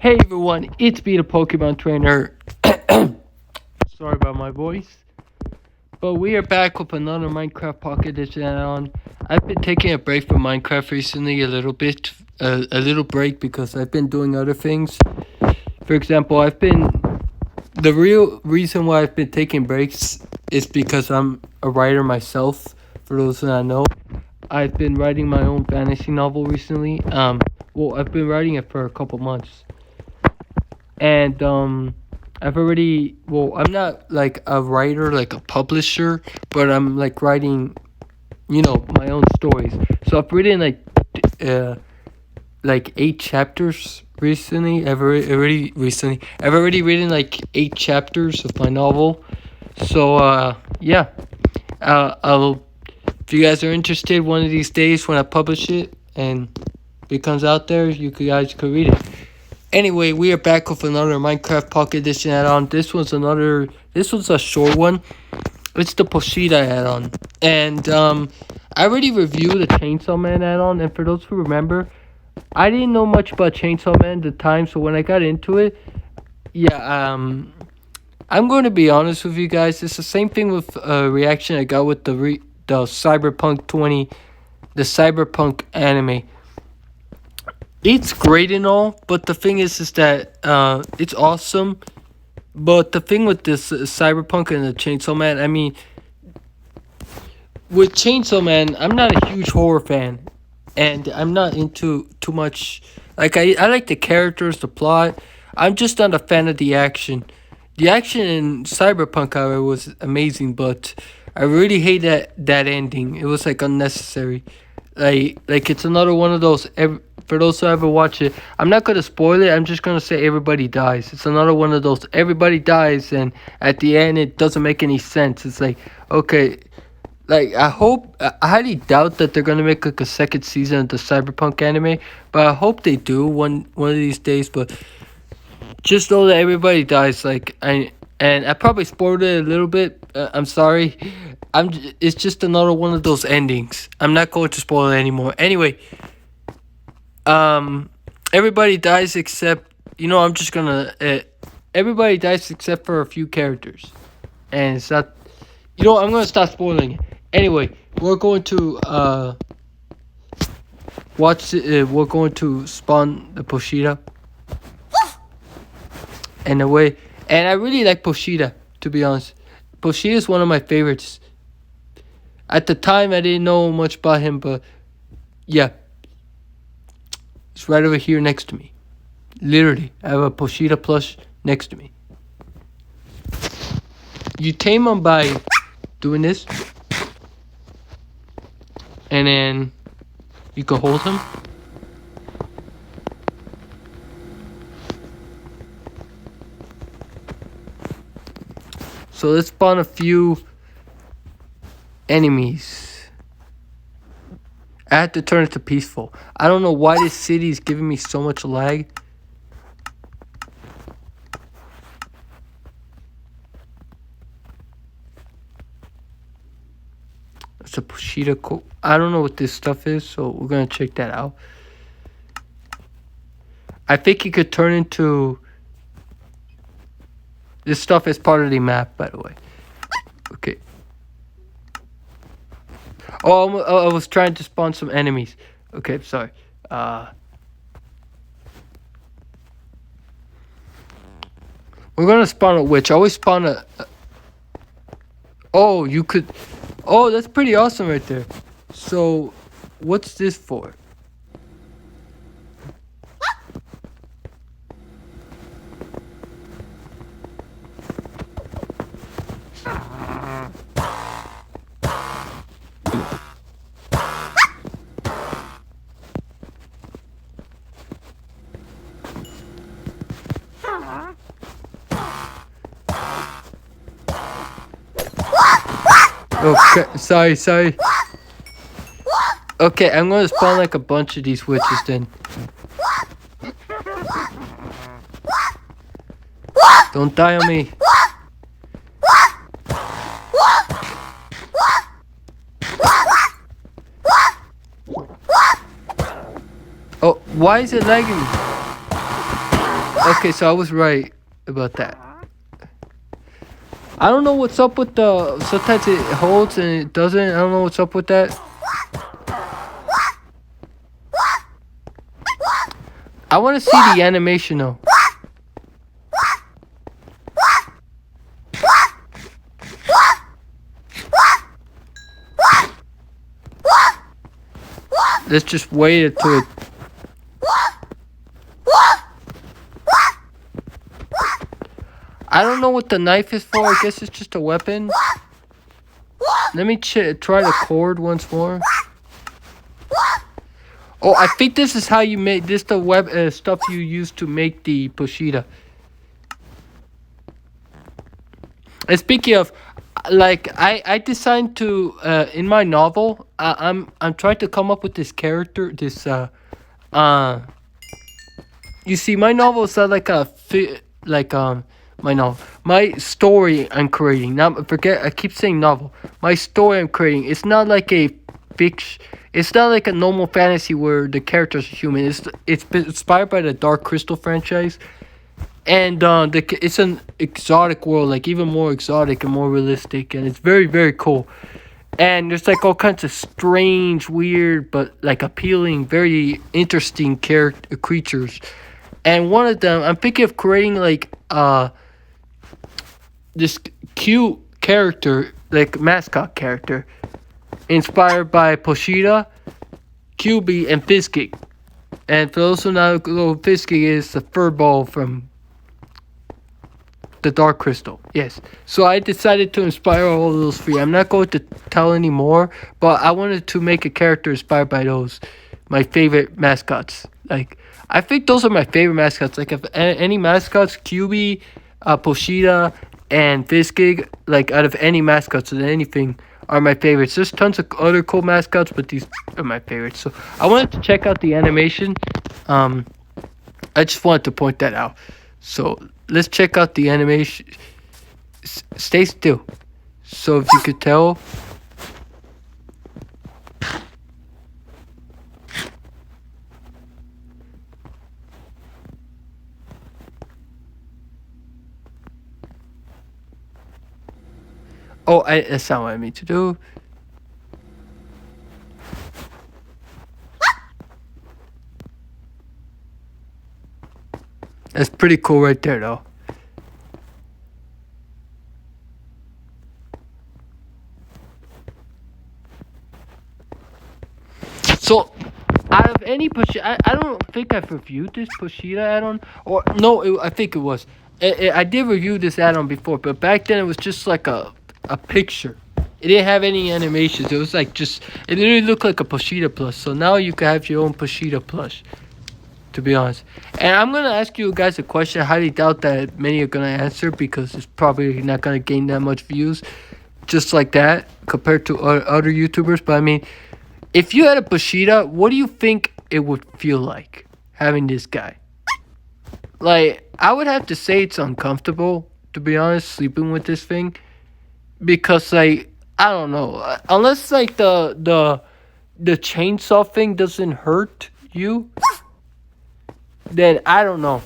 Hey everyone, it's me, the Pokemon Trainer. Sorry about my voice. But we are back with another Minecraft Pocket Edition add-on. I've been taking a break from Minecraft recently, a little bit. A little break because I've been doing other things. For example, the real reason why I've been taking breaks is because I'm a writer myself, for those who don't know. I've been writing my own fantasy novel recently. I've been writing it for a couple months. And I'm not like a writer, like a publisher, but I'm like writing, my own stories. So I've written like 8 chapters recently. I've already written like 8 chapters of my novel. So yeah. I'll If you guys are interested, one of these days when I publish it and it comes out there, guys could read it. Anyway, we are back with another Minecraft Pocket Edition add-on. This one's a short one. It's the Pochita add-on. And I already reviewed the Chainsaw Man add-on, and for those who remember, I didn't know much about Chainsaw Man at the time, so when I got into it, I'm going to be honest with you guys. It's the same thing with reaction I got with the the Cyberpunk anime. It's great and all, but the thing is that it's awesome. But the thing with this Cyberpunk and the Chainsaw Man, I mean, with Chainsaw Man, I'm not a huge horror fan, and I'm not into too much. Like I like the characters, the plot. I'm just not a fan of the action. The action in Cyberpunk, however, was amazing, but I really hate that ending. It was like unnecessary. Like it's another one of those. For those who ever watch it, I'm not gonna spoil it. I'm just gonna say everybody dies. It's another one of those. Everybody dies, and at the end, it doesn't make any sense. It's like, okay, like I highly doubt that they're gonna make like a second season of the Cyberpunk anime, but I hope they do one of these days. But just know that everybody dies. I probably spoiled it a little bit. I'm sorry. It's just another one of those endings. I'm not going to spoil it anymore. Anyway, everybody dies except I'm just gonna. Everybody dies except for a few characters, and it's not. I'm gonna stop spoiling it. Anyway, we're going to we're going to spawn the Pochita. And I really like Pochita, to be honest. Pochita is one of my favorites. At the time, I didn't know much about him, but yeah, it's right over here next to me. Literally, I have a Pochita plush next to me. You tame him by doing this, and then you can hold him. So let's spawn a few enemies. I had to turn it to peaceful. I don't know why this city is giving me so much lag. It's a Pochita coat. I don't know what this stuff is, so we're gonna check that out. I think you could turn into... This stuff is part of the map, by the way. Okay. Oh, I was trying to spawn some enemies. Okay, sorry. We're gonna spawn a witch. I always spawn a... Oh, you could... Oh, that's pretty awesome right there. So, what's this for? Okay, sorry. Okay, I'm gonna spawn like a bunch of these witches then. Don't die on me. Oh, why is it lagging? Okay, so I was right about that. I don't know what's up with the. Sometimes it holds and it doesn't. I don't know what's up with that. I want to see the animation though. Let's just wait until it. I don't know what the knife is for. I guess it's just a weapon. Let me try the cord once more. Oh, I think this is how you make this. The stuff you use to make the Pochita. And speaking of, like I designed to in my novel. I'm trying to come up with this character. You see, my novel is not like my story I'm creating. Now forget. I keep saying novel. My story I'm creating. It's not like a fiction. It's not like a normal fantasy where the characters are human. It's been inspired by the Dark Crystal franchise, and it's an exotic world, like even more exotic and more realistic, and it's very very cool. And there's like all kinds of strange, weird, but like appealing, very interesting creatures. And one of them, I'm thinking of creating like this cute character, like mascot character, inspired by Pochita, QB, and Fiskig. And for those who don't know, Fiskig is the fur ball from the Dark Crystal. Yes. So I decided to inspire all of those three. I'm not going to tell any more, but I wanted to make a character inspired by those, my favorite mascots. Like, I think those are my favorite mascots. Like, if any mascots, QB, Pochita, and Fiskig, like, out of any mascots or anything, are my favorites. There's tons of other cool mascots, but these are my favorites. So I wanted to check out the animation. I just wanted to point that out. So let's check out the animation. Stay still. So if you could tell. Oh, that's not what I mean to do. That's pretty cool right there, though. So, out of any Pochita, I don't think I've reviewed this Pochita add-on. Or, no, I think it was. I did review this add-on before, but back then it was just like a picture. It didn't have any animations. It was like just, it literally looked like a Pochita plush. So now you can have your own Pochita plush, to be honest. And I'm going to ask you guys a question. I highly doubt that many are going to answer because it's probably not going to gain that much views just like that compared to other YouTubers. But I mean, if you had a Pochita, what do you think it would feel like having this guy? Like, I would have to say it's uncomfortable, to be honest, sleeping with this thing. Because, like, I don't know. Unless, like, the chainsaw thing doesn't hurt you, then I don't know.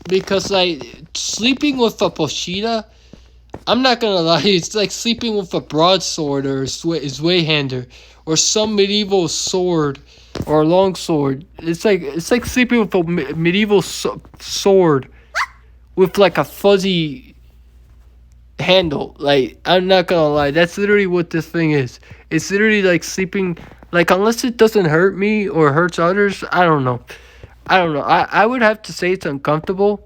Because, like, sleeping with a Pochita, I'm not gonna lie, it's like sleeping with a broadsword or a Zweihander or some medieval sword or long sword. It's like sleeping with a medieval sword with like a fuzzy handle. Like, I'm not gonna lie, that's literally what this thing is. It's literally like sleeping, like, unless it doesn't hurt me or hurts others, I don't know. I would have to say it's uncomfortable.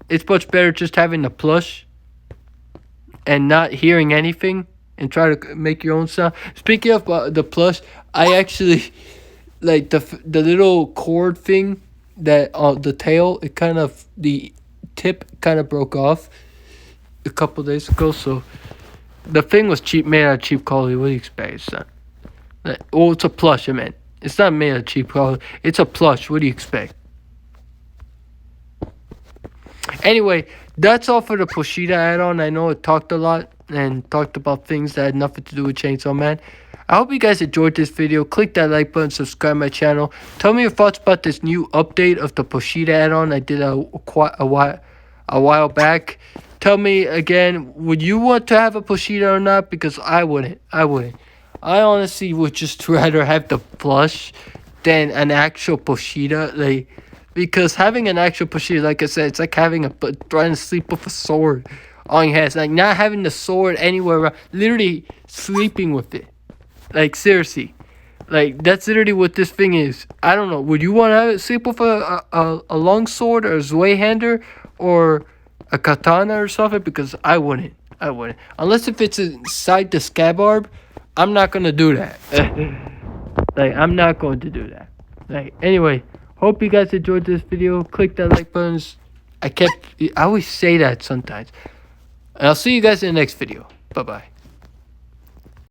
It's much better just having the plush and not hearing anything and try to make your own sound. Speaking of the plush, I actually like the little cord thing that the tail, it kind of, the tip kind of broke off a couple days ago. So the thing was made out of cheap quality. What do you expect? It's not. Well, it's a plush. I meant it's not made out of cheap quality. It's a plush. What do you expect? Anyway, that's all for the Pochita add-on. I know it talked a lot and talked about things that had nothing to do with Chainsaw Man. I hope you guys enjoyed this video. Click that like button, subscribe my channel. Tell me your thoughts about this new update of the Pochita add-on I did a while back. Tell me again, would you want to have a Pochita or not? Because I wouldn't. I honestly would just rather have the plush than an actual Pochita. Like, because having an actual Pochita, like I said, it's like trying to sleep with a sword on your head. It's like not having the sword anywhere around. Literally sleeping with it. Like, seriously. Like, that's literally what this thing is. I don't know. Would you want to sleep with a long sword or a Zweihander or a katana or something? Because I wouldn't. Unless if it's inside the scabbard, I'm not going to do that. Like, I'm not going to do that. Like, anyway, hope you guys enjoyed this video. Click that like button. I always say that sometimes. And I'll see you guys in the next video. Bye-bye.